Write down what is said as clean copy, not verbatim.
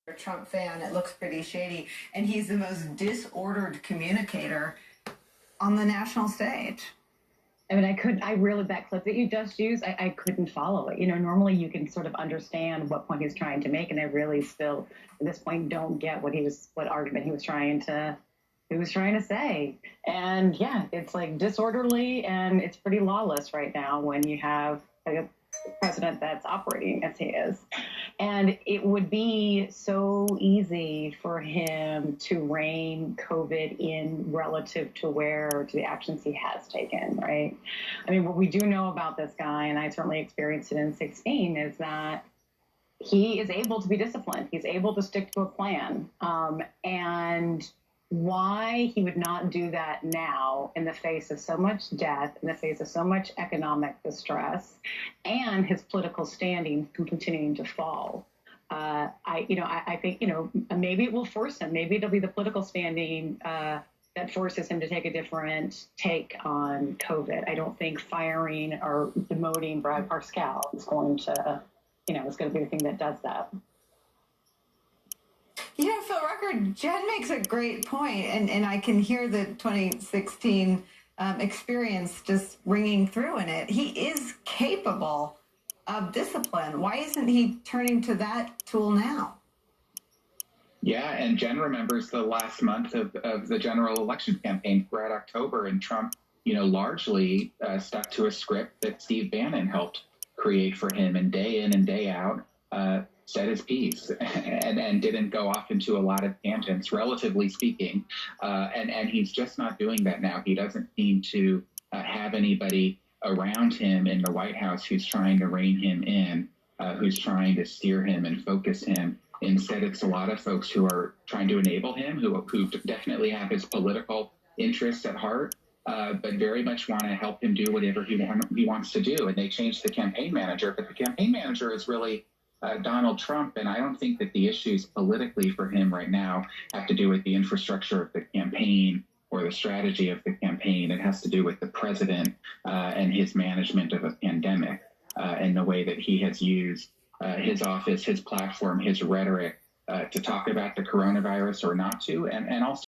a Trump fan, it looks pretty shady. And he's the most disordered communicator on the national stage. I mean, that clip that you just used, I couldn't follow it. Normally you can sort of understand what point he's trying to make, and I really still, at this point, don't get what argument he was trying to say. And yeah, it's like disorderly, and it's pretty lawless right now when you have a president that's operating as he is. And it would be so easy for him to rein COVID in relative to the actions he has taken, right? I mean, what we do know about this guy, and I certainly experienced it in 2016, is that he is able to be disciplined. He's able to stick to a plan. And why he would not do that now in the face of so much death, in the face of so much economic distress, and his political standing continuing to fall. I think, maybe it will force him. Maybe it'll be the political standing that forces him to take a different take on COVID. I don't think firing or demoting Brad Parscale is going to be the thing that does that. Phil Rucker, Jen makes a great point, and I can hear the 2016 experience just ringing through in it. He is capable of discipline. Why isn't he turning to that tool now? Yeah, and Jen remembers the last month of the general election campaign throughout October, and Trump, largely stuck to a script that Steve Bannon helped create for him, and day in and day out, said his piece and didn't go off into a lot of tangents, relatively speaking. And he's just not doing that now. He doesn't seem to have anybody around him in the White House who's trying to rein him in, who's trying to steer him and focus him. Instead, it's a lot of folks who are trying to enable him, who definitely have his political interests at heart, but very much want to help him do whatever he wants to do. And they changed the campaign manager, but the campaign manager is really Donald Trump, and I don't think that the issues politically for him right now have to do with the infrastructure of the campaign or the strategy of the campaign. It has to do with the president and his management of a pandemic and the way that he has used his office, his platform, his rhetoric to talk about the coronavirus or not to, and also